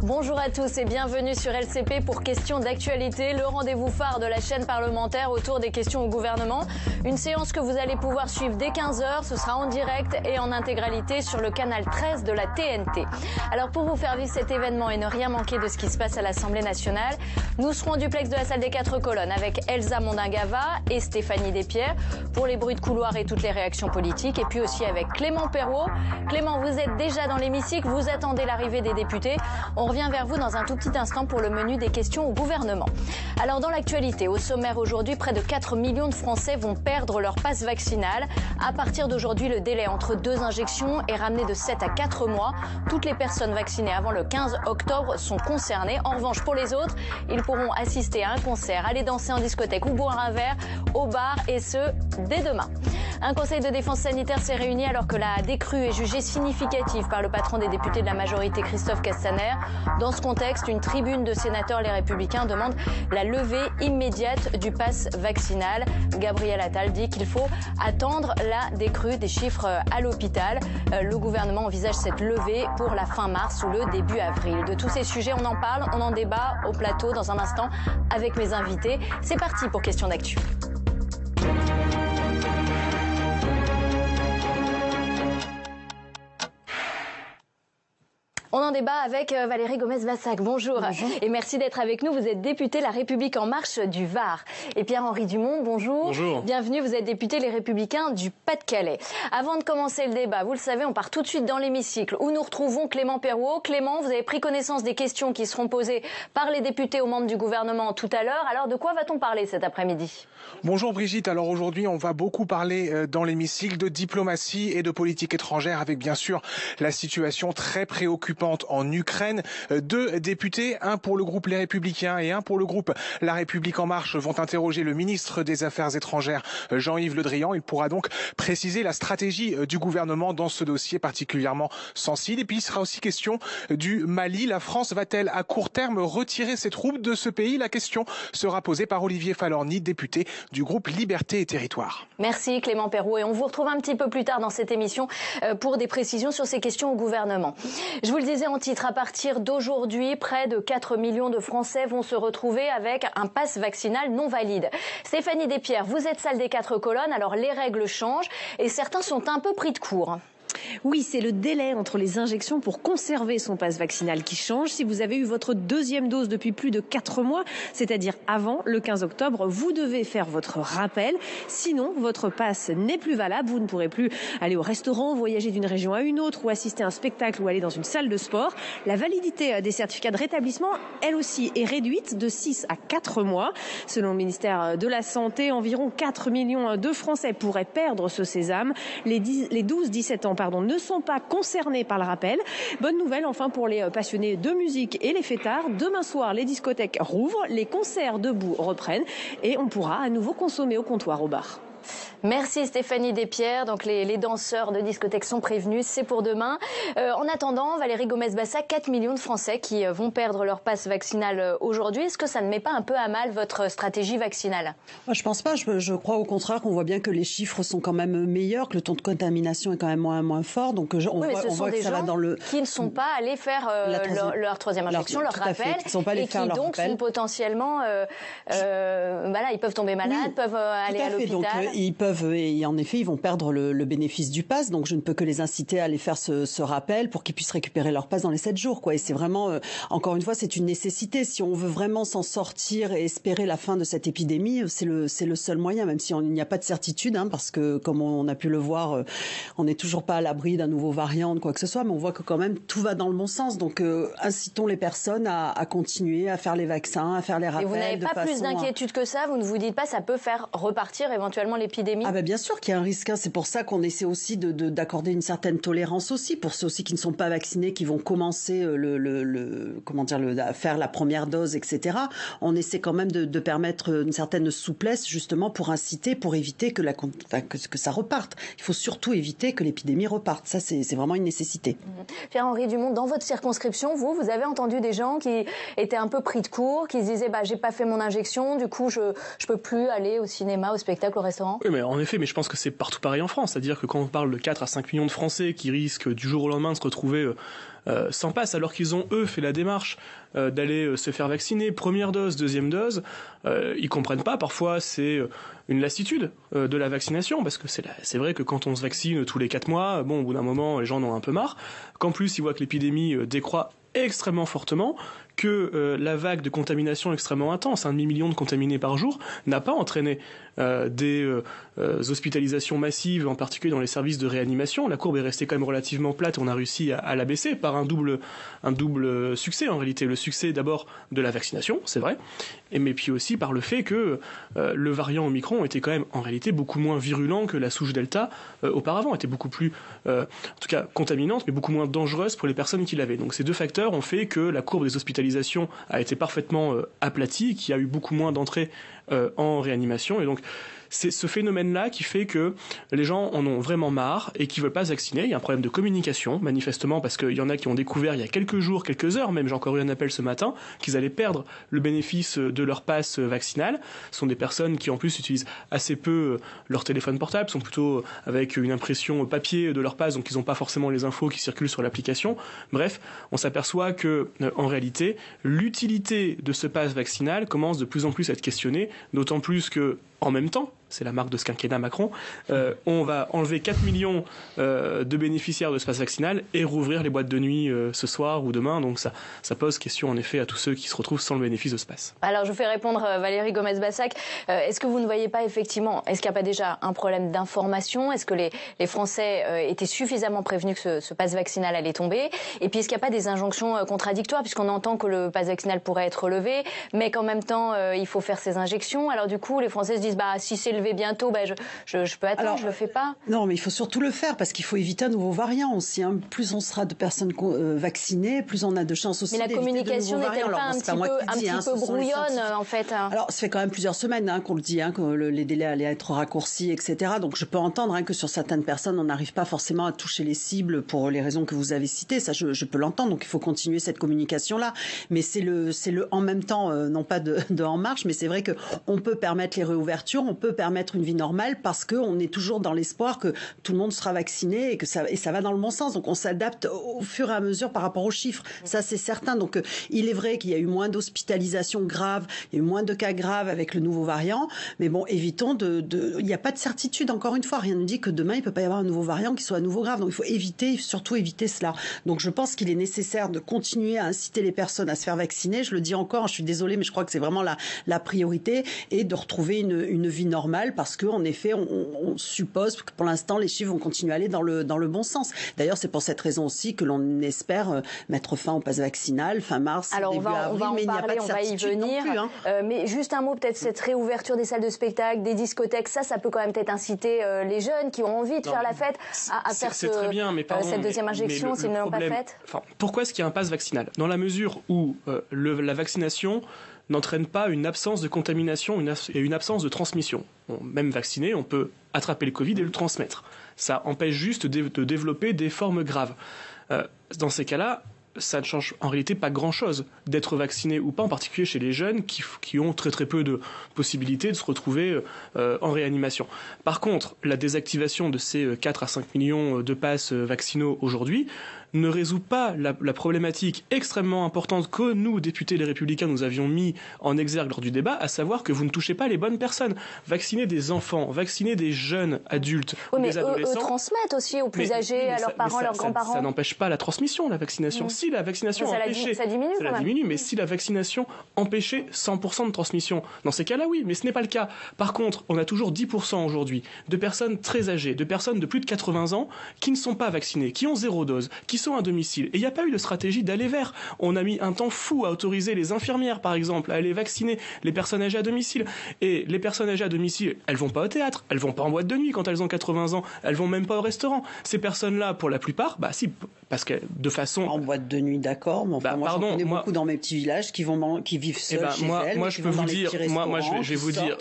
Bonjour à tous et bienvenue sur LCP pour Questions d'actualité, le rendez-vous phare de la chaîne parlementaire autour des questions au gouvernement. Une séance que vous allez pouvoir suivre dès 15h, ce sera en direct et en intégralité sur le canal 13 de la TNT. Alors pour vous faire vivre cet événement et ne rien manquer de ce qui se passe à l'Assemblée nationale, nous serons en duplex de la salle des 4 colonnes avec Elsa Mondingava et Stéphanie Despierres pour les bruits de couloir et toutes les réactions politiques, et puis aussi avec Clément Perrault. Clément, vous êtes déjà dans l'hémicycle, vous attendez l'arrivée des députés. On revient vers vous dans un tout petit instant pour le menu des questions au gouvernement. Alors dans l'actualité, au sommaire aujourd'hui, près de 4 millions de Français vont perdre leur passe vaccinale. À partir d'aujourd'hui, le délai entre 2 injections est ramené de 7 à 4 mois. Toutes les personnes vaccinées avant le 15 octobre sont concernées. En revanche, pour les autres, ils pourront assister à un concert, aller danser en discothèque ou boire un verre au bar, et ce, dès demain. Un conseil de défense sanitaire s'est réuni alors que la décrue est jugée significative par le patron des députés de la majorité, Christophe Castaner. Dans ce contexte, une tribune de sénateurs Les Républicains demande la levée immédiate du pass vaccinal. Gabriel Attal dit qu'il faut attendre la décrue des chiffres à l'hôpital. Le gouvernement envisage cette levée pour la fin mars ou le début avril. De tous ces sujets, on en parle, on en débat au plateau dans un instant avec mes invités. C'est parti pour Questions d'actu. On en débat avec Valérie Gomez-Vassac. Bonjour. Bonjour. Et merci d'être avec nous. Vous êtes député La République En Marche du Var. Et Pierre-Henri Dumont, bonjour. Bonjour. Bienvenue, vous êtes député Les Républicains du Pas-de-Calais. Avant de commencer le débat, vous le savez, on part tout de suite dans l'hémicycle où nous retrouvons Clément Perrault. Clément, vous avez pris connaissance des questions qui seront posées par les députés aux membres du gouvernement tout à l'heure. Alors de quoi va-t-on parler cet après-midi ? Bonjour Brigitte, alors aujourd'hui on va beaucoup parler dans l'hémicycle de diplomatie et de politique étrangère avec bien sûr la situation très préoccupante en Ukraine. 2 députés, un pour le groupe Les Républicains et un pour le groupe La République En Marche, vont interroger le ministre des Affaires étrangères Jean-Yves Le Drian. Il pourra donc préciser la stratégie du gouvernement dans ce dossier particulièrement sensible. Et puis il sera aussi question du Mali. La France va-t-elle à court terme retirer ses troupes de ce pays? La question sera posée par Olivier Falorni, député du groupe Liberté et Territoire. Merci Clément Perrault, et on vous retrouve un petit peu plus tard dans cette émission pour des précisions sur ces questions au gouvernement. Je vous le disais en titre, à partir d'aujourd'hui, près de 4 millions de Français vont se retrouver avec un pass vaccinal non valide. Stéphanie Despierres, vous êtes salle des 4 colonnes, alors les règles changent et certains sont un peu pris de court. Oui, c'est le délai entre les injections pour conserver son passe vaccinal qui change. Si vous avez eu votre 2e dose depuis plus de 4 mois, c'est-à-dire avant le 15 octobre, vous devez faire votre rappel. Sinon, votre passe n'est plus valable. Vous ne pourrez plus aller au restaurant, voyager d'une région à une autre ou assister à un spectacle ou aller dans une salle de sport. La validité des certificats de rétablissement, elle aussi, est réduite de 6 à 4 mois. Selon le ministère de la Santé, environ 4 millions de Français pourraient perdre ce sésame. Les 12-17 ans ne sont pas concernés par le rappel. Bonne nouvelle enfin pour les passionnés de musique et les fêtards. Demain soir, les discothèques rouvrent, les concerts debout reprennent et on pourra à nouveau consommer au comptoir au bar. Merci Stéphanie Despierres. Donc les danseurs de discothèque sont prévenus, c'est pour demain. En attendant, Valérie Gomez-Vassac, 4 millions de Français qui vont perdre leur passe vaccinal aujourd'hui. Est-ce que ça ne met pas un peu à mal votre stratégie vaccinale ? Moi, je pense pas. Je crois au contraire qu'on voit bien que les chiffres sont quand même meilleurs, que le taux de contamination est quand même moins fort. Donc on voit que ça va dans le... qui ne sont pas allés faire leur 3e injection, leur rappel, et qui donc sont potentiellement... ils peuvent tomber malades, peuvent aller à l'hôpital. Donc ils peuvent, et en effet, ils vont perdre le bénéfice du pass. Donc je ne peux que les inciter à aller faire ce rappel pour qu'ils puissent récupérer leur pass dans les 7 jours, quoi. Et c'est vraiment, encore une fois, c'est une nécessité. Si on veut vraiment s'en sortir et espérer la fin de cette épidémie, c'est le seul moyen, même si il n'y a pas de certitude, parce que comme on a pu le voir, on n'est toujours pas à l'abri d'un nouveau variant, de quoi que ce soit, mais on voit que quand même tout va dans le bon sens. Donc incitons les personnes à continuer à faire les vaccins, à faire les rappels. Et vous n'avez pas plus d'inquiétude que ça? Vous ne vous dites pas ça peut faire repartir éventuellement l'épidémie? Bien sûr qu'il y a un risque. C'est pour ça qu'on essaie aussi d'accorder une certaine tolérance aussi pour ceux aussi qui ne sont pas vaccinés, qui vont commencer à faire la première dose, etc. On essaie quand même de permettre une certaine souplesse justement pour inciter, pour éviter que ça reparte. Il faut surtout éviter que l'épidémie reparte. Ça, c'est vraiment une nécessité. Pierre-Henri Dumont, dans votre circonscription, vous avez entendu des gens qui étaient un peu pris de court, qui se disaient j'ai pas fait mon injection, du coup je peux plus aller au cinéma, au spectacle, au restaurant? Oui, mais en effet, mais je pense que c'est partout pareil en France. C'est-à-dire que quand on parle de 4 à 5 millions de Français qui risquent du jour au lendemain de se retrouver sans passe, alors qu'ils ont, eux, fait la démarche d'aller se faire vacciner, première dose, deuxième dose, ils comprennent pas. Parfois, c'est une lassitude de la vaccination, parce que c'est vrai que quand on se vaccine tous les 4 mois, bon, au bout d'un moment, les gens en ont un peu marre. Qu'en plus, ils voient que l'épidémie décroît extrêmement fortement, que la vague de contamination extrêmement intense, 1 demi-million de contaminés par jour, n'a pas entraîné des hospitalisations massives, en particulier dans les services de réanimation. La courbe est restée quand même relativement plate, on a réussi à la baisser par un double succès en réalité. Le succès d'abord de la vaccination, c'est vrai, mais puis aussi par le fait que le variant Omicron était quand même en réalité beaucoup moins virulent que la souche Delta auparavant, était beaucoup plus, en tout cas contaminante, mais beaucoup moins dangereuse pour les personnes qui l'avaient. Donc ces deux facteurs ont fait que la courbe des hospitalisations a été parfaitement aplatie, qu'il y a eu beaucoup moins d'entrées en réanimation, et donc c'est ce phénomène-là qui fait que les gens en ont vraiment marre et qui veulent pas se vacciner. Il y a un problème de communication, manifestement, parce qu'il y en a qui ont découvert il y a quelques jours, quelques heures même, j'ai encore eu un appel ce matin, qu'ils allaient perdre le bénéfice de leur passe vaccinal. Ce sont des personnes qui en plus utilisent assez peu leur téléphone portable, sont plutôt avec une impression papier de leur passe, donc ils n'ont pas forcément les infos qui circulent sur l'application. Bref, on s'aperçoit que en réalité, l'utilité de ce passe vaccinal commence de plus en plus à être questionnée, d'autant plus que en même temps, c'est la marque de ce quinquennat Macron, on va enlever 4 millions de bénéficiaires de ce pass vaccinal et rouvrir les boîtes de nuit ce soir ou demain. Donc ça pose question en effet à tous ceux qui se retrouvent sans le bénéfice de ce pass. Alors je vous fais répondre Valérie Gomez-Bassac. Est-ce que vous ne voyez pas effectivement, est-ce qu'il n'y a pas déjà un problème d'information? Est-ce que les Français étaient suffisamment prévenus que ce pass vaccinal allait tomber? Et puis est-ce qu'il n'y a pas des injonctions contradictoires, puisqu'on entend que le pass vaccinal pourrait être levé, mais qu'en même temps il faut faire ces injections? Alors du coup les Français se disent si c'est levé bientôt, je peux attendre. Alors, je le fais pas. Non, mais il faut surtout le faire parce qu'il faut éviter un nouveau variant aussi. Hein. Plus on sera de personnes vaccinées, plus on a de chances aussi. Mais la communication n'est-elle pas un petit peu brouillonne en fait? Alors, ça fait quand même plusieurs semaines qu'on le dit, que les délais allaient être raccourcis, etc. Donc, je peux entendre que sur certaines personnes, on n'arrive pas forcément à toucher les cibles pour les raisons que vous avez citées. Ça, je peux l'entendre. Donc, il faut continuer cette communication-là. Mais c'est le en même temps, non pas de en marche, mais c'est vrai que on peut permettre les réouvertures, on peut permettre une vie normale parce qu'on est toujours dans l'espoir que tout le monde sera vacciné et ça va dans le bon sens. Donc on s'adapte au fur et à mesure par rapport aux chiffres. Ça c'est certain. Donc il est vrai qu'il y a eu moins d'hospitalisations graves, il y a eu moins de cas graves avec le nouveau variant. Mais bon, évitons il n'y a pas de certitude. Encore une fois, rien ne dit que demain il peut pas y avoir un nouveau variant qui soit à nouveau grave. Donc il faut surtout éviter cela. Donc je pense qu'il est nécessaire de continuer à inciter les personnes à se faire vacciner. Je le dis encore, je suis désolée, mais je crois que c'est vraiment la priorité, et de retrouver une vie normale, parce que en effet on suppose que pour l'instant les chiffres vont continuer à aller dans le bon sens. D'ailleurs c'est pour cette raison aussi que l'on espère mettre fin au pass vaccinal fin mars. Alors début avril, on va en mais parler, on va y venir. Mais juste un mot, peut-être cette réouverture des salles de spectacle, des discothèques, ça peut quand même peut-être inciter les jeunes qui ont envie de faire la fête à faire très bien, mais pardon, cette deuxième injection s'ils ne l'ont pas faite. Pourquoi est-ce qu'il y a un pass vaccinal? Dans la mesure où la vaccination n'entraîne pas une absence de contamination et une absence de transmission. Même vacciné, on peut attraper le Covid et le transmettre. Ça empêche juste de développer des formes graves. Dans ces cas-là, ça ne change en réalité pas grand-chose d'être vacciné ou pas, en particulier chez les jeunes qui ont très très peu de possibilités de se retrouver en réanimation. Par contre, la désactivation de ces 4 à 5 millions de passes vaccinaux aujourd'hui ne résout pas la problématique extrêmement importante que nous, députés Les Républicains, nous avions mis en exergue lors du débat, à savoir que vous ne touchez pas les bonnes personnes. Vacciner des enfants, vacciner des jeunes adultes ou des adolescents... Eux transmettent aussi aux plus âgés, à leurs parents, leurs grands-parents. Ça n'empêche pas la transmission, la vaccination. Si la vaccination empêchait... Ça diminue, mais si la vaccination empêchait 100% de transmission, dans ces cas-là, oui, mais ce n'est pas le cas. Par contre, on a toujours 10% aujourd'hui de personnes très âgées, de personnes de plus de 80 ans qui ne sont pas vaccinées, qui ont 0 dose, qui sont à domicile. Et il n'y a pas eu de stratégie d'aller vers. On a mis un temps fou à autoriser les infirmières, par exemple, à aller vacciner les personnes âgées à domicile. Et les personnes âgées à domicile, elles vont pas au théâtre, elles vont pas en boîte de nuit quand elles ont 80 ans, elles vont même pas au restaurant. Ces personnes-là, pour la plupart, si, parce que de façon... En boîte de nuit, d'accord, mais enfin, moi j'en connais beaucoup dans mes petits villages qui vivent seuls chez elles. Moi, je peux vous dire, je vais vous dire,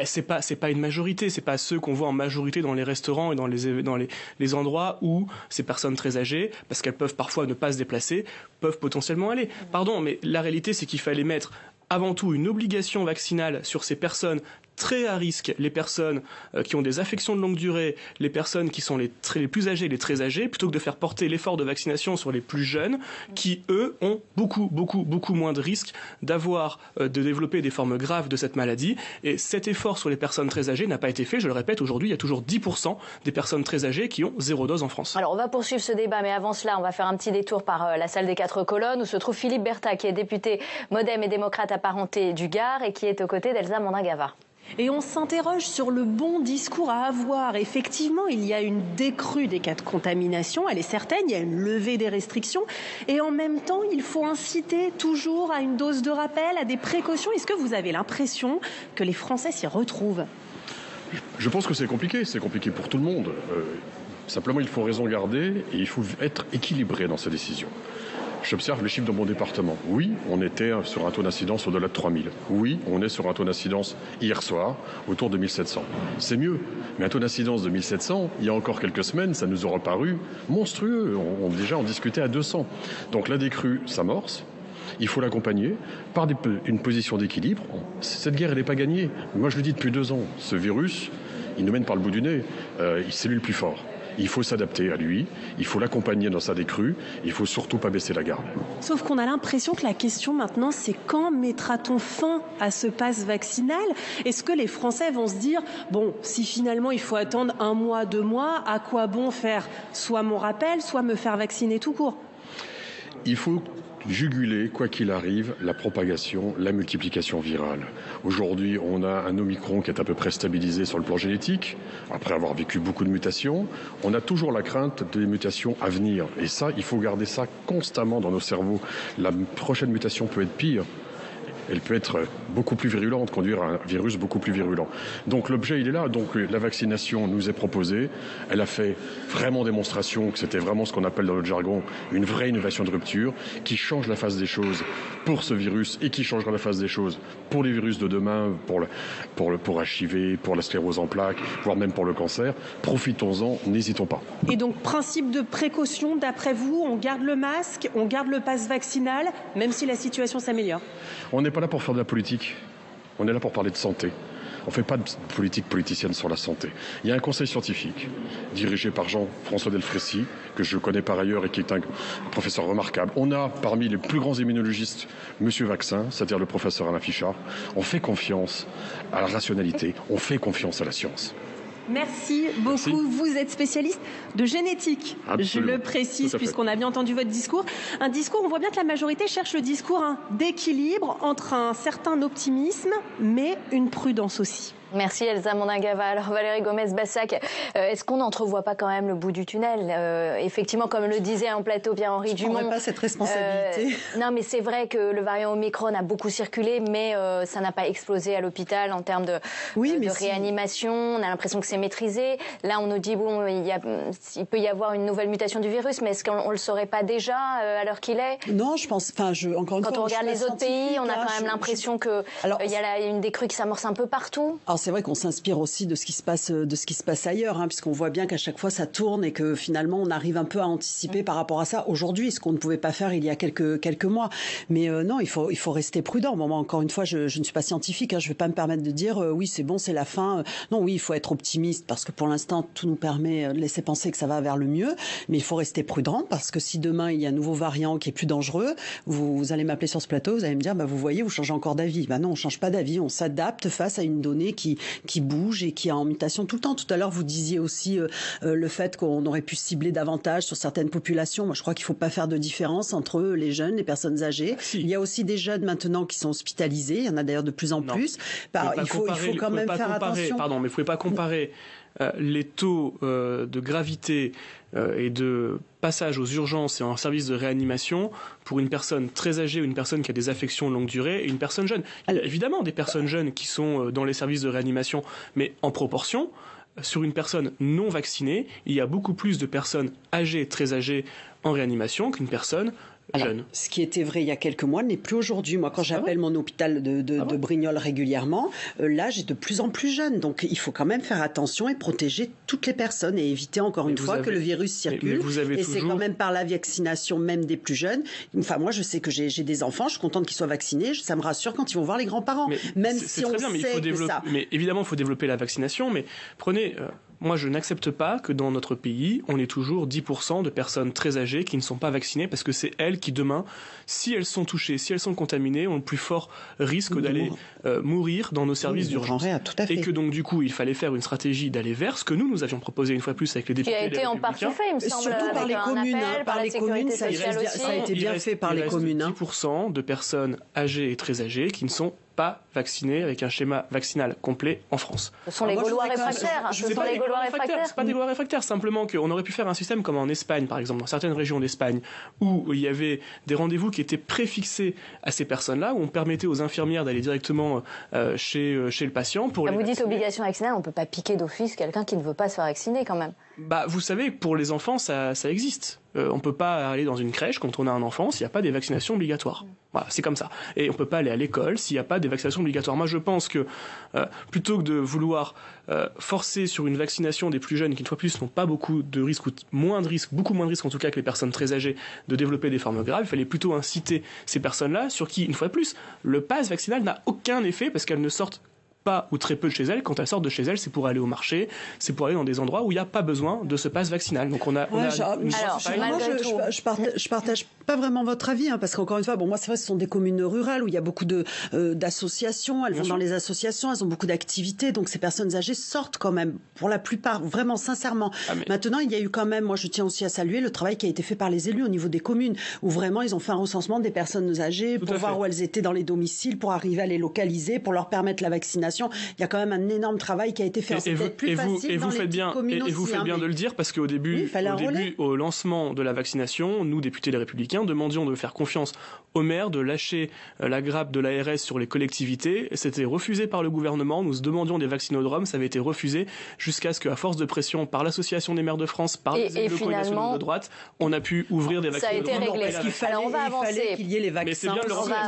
c'est pas une majorité, c'est pas ceux qu'on voit en majorité dans les restaurants et dans les endroits où ces personnes très âgées, parce qu'elles peuvent parfois ne pas se déplacer, peuvent potentiellement aller. Pardon, mais la réalité, c'est qu'il fallait mettre avant tout une obligation vaccinale sur ces personnes très à risque les personnes qui ont des affections de longue durée, les personnes qui sont les plus âgées, les très âgées, plutôt que de faire porter l'effort de vaccination sur les plus jeunes, qui, eux, ont beaucoup moins de risques de développer des formes graves de cette maladie. Et cet effort sur les personnes très âgées n'a pas été fait. Je le répète, aujourd'hui, il y a toujours 10% des personnes très âgées qui ont 0 dose en France. Alors, on va poursuivre ce débat, mais avant cela, on va faire un petit détour par la salle des 4 colonnes, où se trouve Philippe Berta, qui est député Modem et démocrate apparenté du Gard et qui est aux côtés d'Elsa Mondin-Gava. Et on s'interroge sur le bon discours à avoir. Effectivement, il y a une décrue des cas de contamination, elle est certaine, il y a une levée des restrictions. Et en même temps, il faut inciter toujours à une dose de rappel, à des précautions. Est-ce que vous avez l'impression que les Français s'y retrouvent ? Je pense que c'est compliqué pour tout le monde. Simplement, il faut raison garder et il faut être équilibré dans ses décisions. J'observe les chiffres de mon département. Oui, on était sur un taux d'incidence au-delà de 3000. Oui, on est sur un taux d'incidence hier soir autour de 1700. C'est mieux. Mais un taux d'incidence de 1700, il y a encore quelques semaines, ça nous aurait paru monstrueux. Déjà, on discutait à 200. Donc la décrue s'amorce. Il faut l'accompagner par une position d'équilibre. Cette guerre, elle n'est pas gagnée. Moi, je le dis depuis 2 ans. Ce virus, il nous mène par le bout du nez. C'est lui le plus fort. Il faut s'adapter à lui, il faut l'accompagner dans sa décrue, il faut surtout pas baisser la garde. Sauf qu'on a l'impression que la question maintenant, c'est quand mettra-t-on fin à ce pass vaccinal ? Est-ce que les Français vont se dire, bon, si finalement il faut attendre 1 mois, 2 mois, à quoi bon faire soit mon rappel, soit me faire vacciner tout court ? Il faut juguler, quoi qu'il arrive, la propagation, la multiplication virale. Aujourd'hui, on a un Omicron qui est à peu près stabilisé sur le plan génétique, après avoir vécu beaucoup de mutations. On a toujours la crainte des mutations à venir. Et ça, il faut garder ça constamment dans nos cerveaux. La prochaine mutation peut être pire. Elle peut être beaucoup plus virulente, conduire à un virus beaucoup plus virulent. Donc l'objet, il est là. Donc la vaccination nous est proposée. Elle a fait vraiment démonstration que c'était vraiment ce qu'on appelle dans notre jargon une vraie innovation de rupture qui change la face des choses pour ce virus et qui changera la face des choses pour les virus de demain, pour HIV, pour la sclérose en plaques, voire même pour le cancer. Profitons-en, n'hésitons pas. Et donc, principe de précaution, d'après vous, on garde le masque, on garde le pass vaccinal, même si la situation s'améliore ? On n'est pas là pour faire de la politique, on est là pour parler de santé. On ne fait pas de politique politicienne sur la santé. Il y a un conseil scientifique dirigé par Jean-François Delfrécy, que je connais par ailleurs et qui est un professeur remarquable. On a parmi les plus grands immunologistes Monsieur Vaccin, c'est-à-dire le professeur Alain Fichard. On fait confiance à la rationalité, on fait confiance à la science. Merci beaucoup. Merci. Vous êtes spécialiste de génétique. Absolument. Je le précise puisqu'on a bien entendu votre discours. Un discours, on voit bien que la majorité cherche le discours d'équilibre entre un certain optimisme, mais une prudence aussi. Merci Elsa Mondin-Gava. Alors Valérie Gomez-Bassac, est-ce qu'on n'entrevoit pas quand même le bout du tunnel ? Effectivement, comme le disait en plateau Pierre-Henri Dumont. Je ne prendrais pas cette responsabilité. Non, mais c'est vrai que le variant Omicron a beaucoup circulé, mais ça n'a pas explosé à l'hôpital en termes de réanimation. On a l'impression que c'est maîtrisé. Là, on nous dit, bon, il peut y avoir une nouvelle mutation du virus, mais est-ce qu'on ne le saurait pas déjà à l'heure qu'il est ? Non, je pense, encore une fois, quand on regarde les autres pays, on a quand même l'impression qu'il y a une décrue qui s'amorce un peu partout. Alors c'est vrai qu'on s'inspire aussi de ce qui se passe ailleurs, puisqu'on voit bien qu'à chaque fois ça tourne et que finalement on arrive un peu à anticiper par rapport à ça aujourd'hui, ce qu'on ne pouvait pas faire il y a quelques mois. Mais non, il faut rester prudent. Bon, moi, encore une fois, je ne suis pas scientifique, je ne vais pas me permettre de dire oui, c'est bon, c'est la fin. Non, oui, il faut être optimiste parce que pour l'instant tout nous permet de laisser penser que ça va vers le mieux. Mais il faut rester prudent parce que si demain il y a un nouveau variant qui est plus dangereux, vous allez m'appeler sur ce plateau, vous allez me dire vous voyez, vous changez encore d'avis. Non, on change pas d'avis, on s'adapte face à une donnée qui bouge et qui est en mutation tout le temps. Tout à l'heure, vous disiez aussi le fait qu'on aurait pu cibler davantage sur certaines populations. Moi, je crois qu'il ne faut pas faire de différence entre les jeunes, les personnes âgées. Il y a aussi des jeunes maintenant qui sont hospitalisés. Il y en a d'ailleurs de plus en plus. Il faut quand même faire attention. Pardon, mais il ne faut pas comparer les taux de gravité et de passage aux urgences et en service de réanimation pour une personne très âgée ou une personne qui a des affections de longue durée et une personne jeune. Il y a évidemment des personnes jeunes qui sont dans les services de réanimation, mais en proportion, sur une personne non vaccinée, il y a beaucoup plus de personnes âgées, très âgées, en réanimation qu'une personne jeunes. Ce qui était vrai il y a quelques mois n'est plus aujourd'hui. Moi, quand j'appelle mon hôpital de Brignoles régulièrement, l'âge est de plus en plus jeune. Donc, il faut quand même faire attention et protéger toutes les personnes et éviter encore une fois que le virus circule. Et c'est quand même par la vaccination même des plus jeunes. Enfin, moi, je sais que j'ai des enfants, je suis contente qu'ils soient vaccinés. Ça me rassure quand ils vont voir les grands-parents. Même si on sait que ça... Mais évidemment, il faut développer la vaccination. Mais prenez... Moi, je n'accepte pas que dans notre pays, on ait toujours 10% de personnes très âgées qui ne sont pas vaccinées parce que c'est elles qui, demain, si elles sont touchées, si elles sont contaminées, ont le plus fort risque d'aller mourir dans nos services d'urgence. Et que donc, du coup, il fallait faire une stratégie d'aller vers ce que nous avions proposé une fois plus avec les députés. Qui a été en partie fait, il me semble. Surtout par les communes. Par les communes, ça a été bien fait par les communes. 10% de personnes âgées et très âgées qui ne sont pas vaccinés avec un schéma vaccinal complet en France. Ce sont les Gaulois réfractaires. C'est pas des Gaulois réfractaires, simplement qu'on aurait pu faire un système comme en Espagne, par exemple, dans certaines régions d'Espagne, où il y avait des rendez-vous qui étaient préfixés à ces personnes-là, où on permettait aux infirmières d'aller directement chez le patient pour les vacciner. Vous dites obligation vaccinale, on ne peut pas piquer d'office quelqu'un qui ne veut pas se faire vacciner quand même. Vous savez, pour les enfants, ça existe. On ne peut pas aller dans une crèche quand on a un enfant s'il n'y a pas des vaccinations obligatoires. Voilà, c'est comme ça. Et on ne peut pas aller à l'école s'il n'y a pas des vaccinations obligatoires. Moi, je pense que plutôt que de vouloir forcer sur une vaccination des plus jeunes qui, une fois plus, n'ont pas beaucoup de risques, ou moins de risques, beaucoup moins de risques en tout cas que les personnes très âgées, de développer des formes graves, il fallait plutôt inciter ces personnes-là sur qui, une fois de plus, le pass vaccinal n'a aucun effet parce qu'elles ne sortent pas ou très peu de chez elles. Quand elles sortent de chez elles, c'est pour aller au marché, c'est pour aller dans des endroits où il n'y a pas besoin de ce pass vaccinal. Donc je partage pas vraiment votre avis, parce qu'encore une fois, moi c'est vrai, ce sont des communes rurales où il y a beaucoup d'associations. Elles vont dans les associations, elles ont beaucoup d'activités. Donc ces personnes âgées sortent quand même, pour la plupart, vraiment sincèrement. Maintenant, il y a eu quand même, moi je tiens aussi à saluer le travail qui a été fait par les élus au niveau des communes, où vraiment ils ont fait un recensement des personnes âgées pour voir où elles étaient dans les domiciles, pour arriver à les localiser, pour leur permettre la vaccination. Il y a quand même un énorme travail qui a été fait. Et vous faites bien de le dire, parce qu'au début, au lancement de la vaccination, nous, députés Les Républicains, demandions de faire confiance aux maires, de lâcher la grappe de l'ARS sur les collectivités. C'était refusé par le gouvernement. Nous demandions des vaccinodromes, ça avait été refusé, jusqu'à ce qu'à force de pression par l'Association des maires de France, par les élus locaux et nationaux de droite, on a pu ouvrir des vaccinodromes. Ça a été réglé. Alors on va avancer. Qu'il y ait les vaccins. Mais c'est bien de le reconnaître.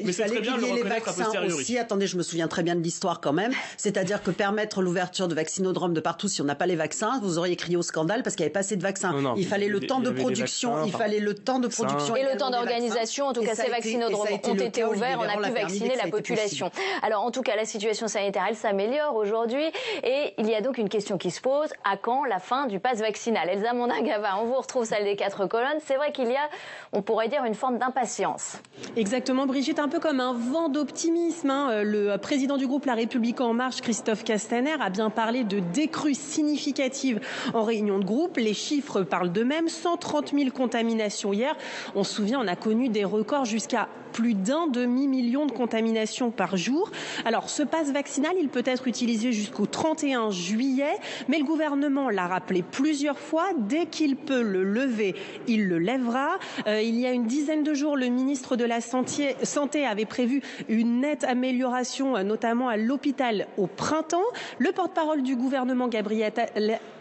Il fallait qu'il y ait les vaccins aussi. Attendez, je me souviens très bien de l'histoire quand même. C'est-à-dire que permettre l'ouverture de vaccinodromes de partout, si on n'a pas les vaccins, vous auriez crié au scandale parce qu'il n'y avait pas assez de vaccins. Il fallait le temps de production. Il fallait le temps de production. Et le temps d'organisation. En tout cas, ces vaccinodromes ont été ouverts. On a pu vacciner la population. Alors, en tout cas, la situation sanitaire, elle s'améliore aujourd'hui. Et il y a donc une question qui se pose. À quand la fin du pass vaccinal? Elsa Mondin-Gava, on vous retrouve celle des 4 colonnes. C'est vrai qu'il y a, on pourrait dire, une forme d'impatience. Exactement, Brigitte, un peu comme un vent d'optimisme. Le président du groupe La République En Marche, Christophe Castaner, a bien parlé de décrue significative en réunion de groupe. Les chiffres parlent d'eux-mêmes. 130 000 contaminations hier. On se souvient, on a connu des records jusqu'à plus d'1 demi-million de contaminations par jour. Alors, ce pass vaccinal, il peut être utilisé jusqu'au 31 juillet, mais le gouvernement l'a rappelé plusieurs fois. Dès qu'il peut le lever, il le lèvera. Il y a une dizaine de jours, le ministre de la Santé avait prévu une nette amélioration, notamment à l'hôpital au printemps. Le porte-parole du gouvernement, Gabriel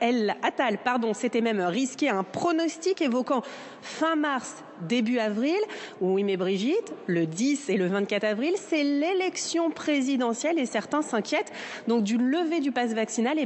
Attal, s'était même risqué un pronostic évoquant fin mars, début avril. Oui, mais Brigitte, le 10 et le 24 avril, c'est l'élection présidentielle et certains s'inquiètent donc d'une levée du pass vaccinal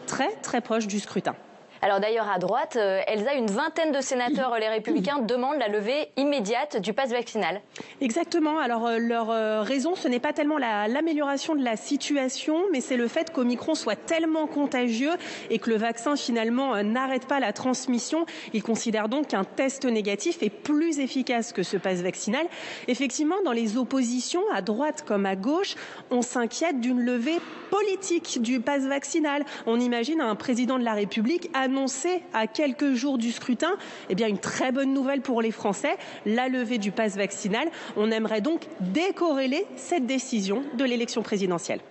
très très proche du scrutin. Alors d'ailleurs, à droite, Elsa, une vingtaine de sénateurs, les Républicains, demandent la levée immédiate du pass vaccinal. Exactement. Alors leur raison, ce n'est pas tellement l'amélioration de la situation, mais c'est le fait qu'Omicron soit tellement contagieux et que le vaccin finalement n'arrête pas la transmission. Ils considèrent donc qu'un test négatif est plus efficace que ce pass vaccinal. Effectivement, dans les oppositions, à droite comme à gauche, on s'inquiète d'une levée politique du pass vaccinal. On imagine un président de la République annoncé à quelques jours du scrutin, une très bonne nouvelle pour les Français, la levée du pass vaccinal. On aimerait donc décorréler cette décision de l'élection présidentielle.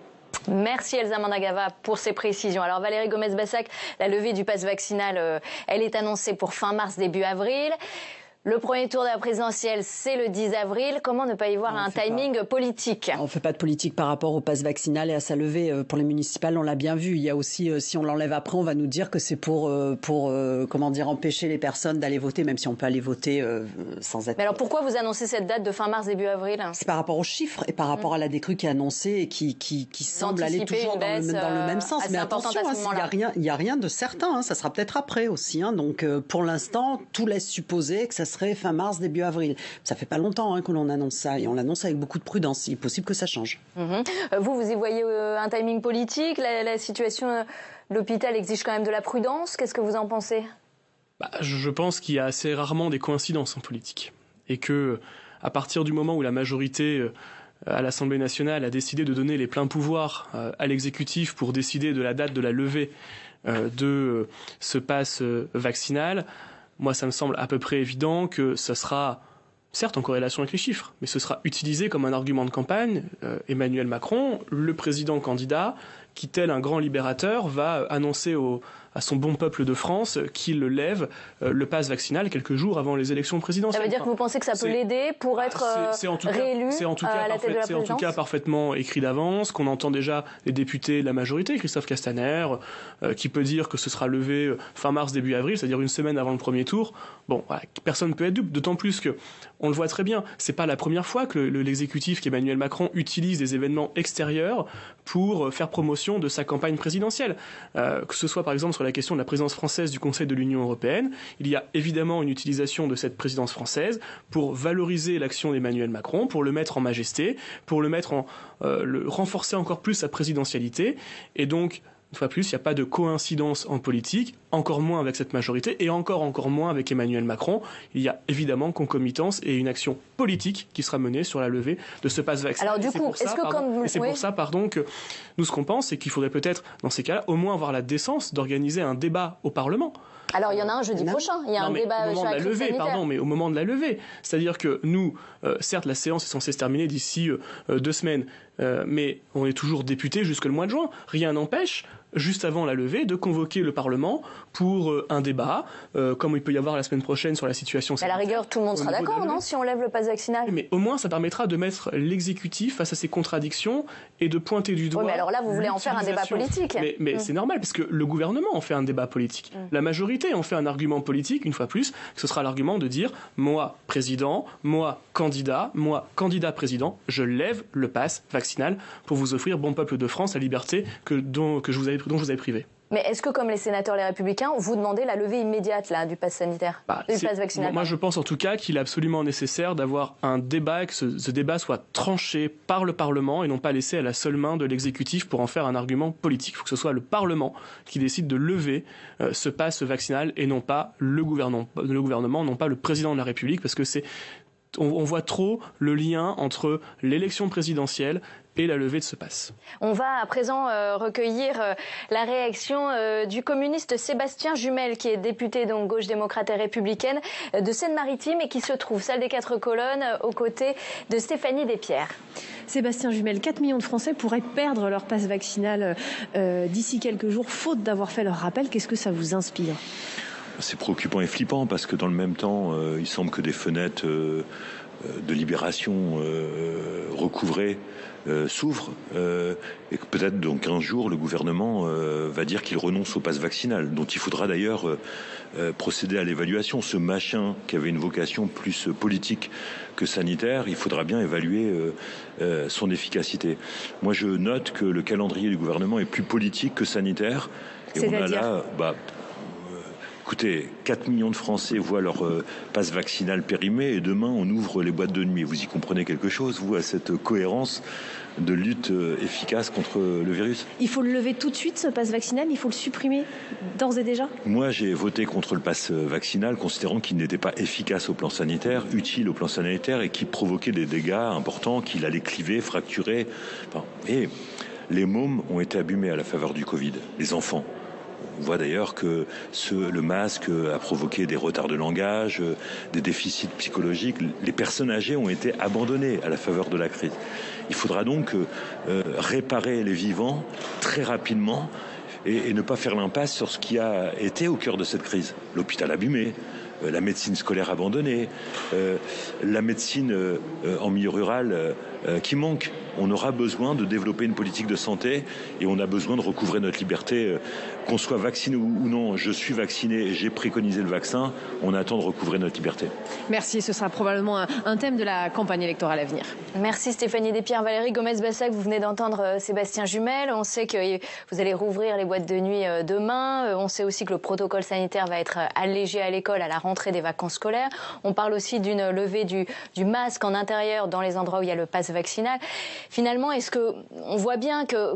Merci Elsa Mondin-Gava pour ces précisions. Alors Valérie Gomez-Bassac, la levée du pass vaccinal, elle est annoncée pour fin mars, début avril. Le premier tour de la présidentielle, c'est le 10 avril. Comment ne pas y voir un timing politique? On ne fait pas de politique par rapport au pass vaccinal et à sa levée. Pour les municipales, on l'a bien vu. Il y a aussi, si on l'enlève après, on va nous dire que c'est pour empêcher les personnes d'aller voter, même si on peut aller voter sans être... Mais alors pourquoi vous annoncez cette date de fin mars, début avril? C'est par rapport aux chiffres et par rapport à la décrue qui est annoncée et qui semble aller toujours dans le même sens. Mais attention, il n'y a rien de certain. Ça sera peut-être après aussi. Donc pour l'instant, tout laisse supposer que ça serait fin mars, début avril. Ça fait pas longtemps que l'on annonce ça et on l'annonce avec beaucoup de prudence. Il est possible que ça change. Vous y voyez un timing politique? La situation de l'hôpital exige quand même de la prudence. Qu'est-ce que vous en pensez? Je pense qu'il y a assez rarement des coïncidences en politique. Et que, à partir du moment où la majorité à l'Assemblée nationale a décidé de donner les pleins pouvoirs à l'exécutif pour décider de la date de la levée de ce pass vaccinal, moi, ça me semble à peu près évident que ça sera, certes en corrélation avec les chiffres, mais ce sera utilisé comme un argument de campagne. Emmanuel Macron, le président candidat, qui, tel un grand libérateur, va annoncer à son bon peuple de France qu'il lève le pass vaccinal quelques jours avant les élections présidentielles. Ça veut dire que vous pensez que ça peut l'aider pour être réélu à la tête de la présidence? C'est en tout cas parfaitement écrit d'avance, qu'on entend déjà les députés de la majorité, Christophe Castaner, qui peut dire que ce sera levé fin mars, début avril, c'est-à-dire une semaine avant le premier tour. Bon, voilà, personne ne peut être dupe, d'autant plus que, on le voit très bien, c'est pas la première fois que l'exécutif, qu'Emmanuel Macron, utilise des événements extérieurs pour faire promotion de sa campagne présidentielle. Que ce soit par exemple sur la question de la présidence française du Conseil de l'Union européenne, il y a évidemment une utilisation de cette présidence française pour valoriser l'action d'Emmanuel Macron, pour le mettre en majesté, pour le mettre renforcer encore plus sa présidentialité. Et donc, une fois plus, il n'y a pas de coïncidence en politique, encore moins avec cette majorité et encore moins avec Emmanuel Macron. Il y a évidemment concomitance et une action politique qui sera menée sur la levée de ce pass vaccinal. Alors du coup, est-ce que comme... Et c'est pour ça, que nous, ce qu'on pense, c'est qu'il faudrait peut-être, dans ces cas-là, au moins avoir la décence d'organiser un débat au Parlement. Alors il y en a un jeudi prochain, il y a un débat sur la crise sanitaire. Mais au moment de la levée. C'est-à-dire que nous, certes, la séance est censée se terminer d'ici 2 semaines, mais on est toujours député jusque le mois de juin. Rien n'empêche, juste avant la levée, de convoquer le Parlement pour un débat, comme il peut y avoir la semaine prochaine sur la situation sanitaire. À la rigueur, tout le monde sera d'accord, non, si on lève le pass vaccinal? Mais au moins, ça permettra de mettre l'exécutif face à ses contradictions et de pointer du doigt... Oui, mais alors là, vous voulez en faire un débat politique. Mais c'est normal, parce que le gouvernement en fait un débat politique. La majorité en fait un argument politique, une fois plus, ce sera l'argument de dire « moi, président, moi, candidat président, je lève le pass vaccinal pour vous offrir, bon peuple de France, la liberté dont je vous avais privé ». Mais est-ce que, comme les sénateurs Les Républicains, vous demandez la levée immédiate du pass sanitaire, du pass vaccinal? Moi, je pense en tout cas qu'il est absolument nécessaire d'avoir un débat, que ce débat soit tranché par le Parlement et non pas laissé à la seule main de l'exécutif pour en faire un argument politique. Il faut que ce soit le Parlement qui décide de lever ce pass vaccinal et non pas le gouvernement, non pas le président de la République, parce que on voit trop le lien entre l'élection présidentielle et la levée de ce pass. On va à présent recueillir la réaction du communiste Sébastien Jumel, qui est député donc gauche démocrate et républicaine de Seine-Maritime et qui se trouve, salle des 4 colonnes, aux côtés de Stéphanie Despierres. Sébastien Jumel, 4 millions de Français pourraient perdre leur pass vaccinal d'ici quelques jours, faute d'avoir fait leur rappel. Qu'est-ce que ça vous inspire ? C'est préoccupant et flippant parce que dans le même temps, il semble que des fenêtres de libération recouvrées s'ouvrent et que peut-être dans 15 jours, le gouvernement va dire qu'il renonce au pass vaccinal, dont il faudra d'ailleurs procéder à l'évaluation. Ce machin qui avait une vocation plus politique que sanitaire, il faudra bien évaluer son efficacité. Moi, je note que le calendrier du gouvernement est plus politique que sanitaire. Et on a là... Écoutez, 4 millions de Français voient leur passe vaccinal périmé et demain on ouvre les boîtes de nuit. Vous y comprenez quelque chose, vous, à cette cohérence de lutte efficace contre le virus? Il faut le lever tout de suite, ce passe vaccinal? Il faut le supprimer d'ores et déjà? Moi, j'ai voté contre le passe vaccinal, considérant qu'il n'était pas efficace au plan sanitaire, utile au plan sanitaire et qui provoquait des dégâts importants, qu'il allait cliver, fracturer. Et les mômes ont été abîmés à la faveur du Covid, les enfants. On voit d'ailleurs que le masque a provoqué des retards de langage, des déficits psychologiques. Les personnes âgées ont été abandonnées à la faveur de la crise. Il faudra donc réparer les vivants très rapidement et ne pas faire l'impasse sur ce qui a été au cœur de cette crise. L'hôpital abîmé, la médecine scolaire abandonnée, la médecine en milieu rural qui manque. On aura besoin de développer une politique de santé et on a besoin de recouvrer notre liberté. Qu'on soit vacciné ou non, je suis vacciné et j'ai préconisé le vaccin, on attend de recouvrer notre liberté. Merci, ce sera probablement un thème de la campagne électorale à venir. Merci Stéphanie Despierres. Valérie Gomez-Bassac, vous venez d'entendre Sébastien Jumel. On sait que vous allez rouvrir les boîtes de nuit demain. On sait aussi que le protocole sanitaire va être allégé à l'école à la rentrée des vacances scolaires. On parle aussi d'une levée du masque en intérieur dans les endroits où il y a le pass vaccinal. Finalement, est-ce que on voit bien que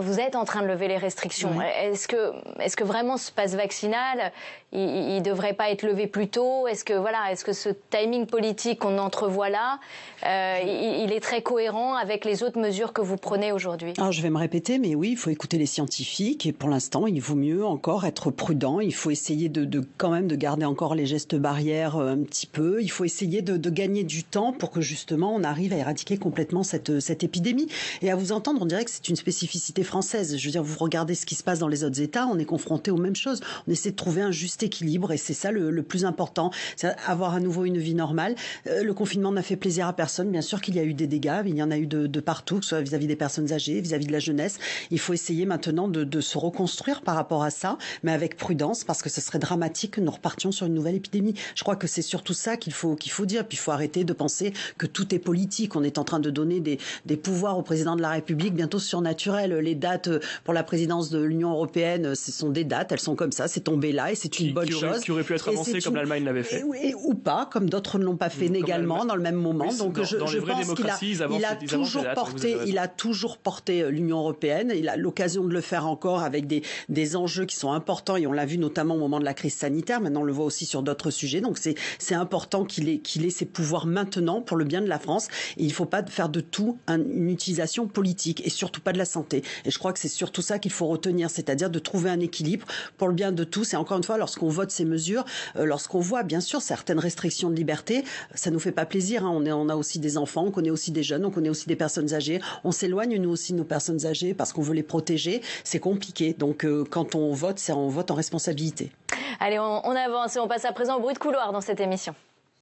vous êtes en train de lever les restrictions? Oui. Est-ce que vraiment ce pass vaccinal, il devrait pas être levé plus tôt? Est-ce que ce timing politique qu'on entrevoit là, il est très cohérent avec les autres mesures que vous prenez aujourd'hui? Alors je vais me répéter, mais oui, il faut écouter les scientifiques et pour l'instant, il vaut mieux encore être prudent. Il faut essayer quand même de garder encore les gestes barrières un petit peu. Il faut essayer de gagner du temps pour que justement on arrive à éradiquer complètement cette épidémie. Et à vous entendre, on dirait que c'est une spécificité française. Je veux dire, vous regardez ce qui se passe dans les autres États, on est confronté aux mêmes choses. On essaie de trouver un juste équilibre et c'est ça le plus important, c'est avoir à nouveau une vie normale. Le confinement n'a fait plaisir à personne. Bien sûr qu'il y a eu des dégâts, il y en a eu de partout, que ce soit vis-à-vis des personnes âgées, vis-à-vis de la jeunesse. Il faut essayer maintenant de se reconstruire par rapport à ça, mais avec prudence, parce que ce serait dramatique que nous repartions sur une nouvelle épidémie. Je crois que c'est surtout ça qu'il faut dire. Puis il faut arrêter de penser que tout est politique. On est en train de donner des pouvoirs au président de la République bientôt surnaturels. Les dates pour la présidence de l'Union européenne, ce sont des dates, elles sont comme ça, c'est tombé là et c'est une bonne chose. Qui aurait pu être avancé comme l'Allemagne l'avait fait. Ou pas, comme d'autres ne l'ont pas fait également dans le même moment. Oui, donc je pense qu'il a toujours porté l'Union européenne. Il a l'occasion de le faire encore avec des enjeux qui sont importants et on l'a vu notamment au moment de la crise sanitaire. Maintenant, on le voit aussi sur d'autres sujets. Donc c'est important qu'il ait ses pouvoirs maintenant pour le bien de la France. Et il ne faut pas faire de tout une utilisation politique et surtout pas de la santé. Et je crois que c'est surtout ça qu'il faut retenir, c'est-à-dire de trouver un équilibre pour le bien de tous. Et encore une fois, lorsqu'on vote ces mesures, lorsqu'on voit bien sûr certaines restrictions de liberté, ça nous fait pas plaisir. Hein. On a aussi des enfants, on connaît aussi des jeunes, on connaît aussi des personnes âgées. On s'éloigne nous aussi de nos personnes âgées parce qu'on veut les protéger. C'est compliqué. Donc quand on vote, on vote en responsabilité. Allez, on avance et on passe à présent au bruit de couloir dans cette émission.